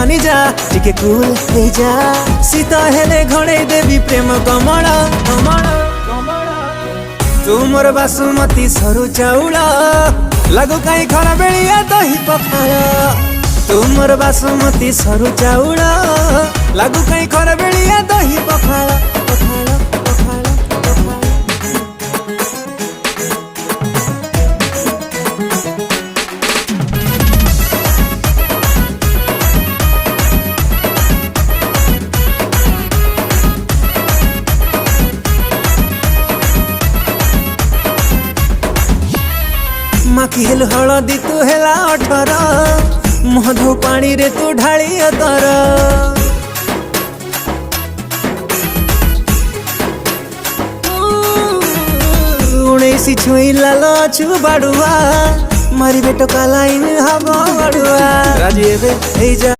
मानी जा टिके कूल हे जा शीत हेले घड़े देवी प्रेम कमल कमल तू मोर बासुमती सरू चाउल लागू कहीं खरा बेलिया दही पखाल तू मोर बासुमती सरू चाउल लागू कहीं खरा बेलिया दही पखाल पखाल पखाल पखाल माखी हेल हलदी तू हेला 18 मधु पानी रे तू ढाली अतर 19 छुई लाल छु बाड़ुआ मारी बेटो का लाइन हब बड़ुआ राजी एबे हे जा।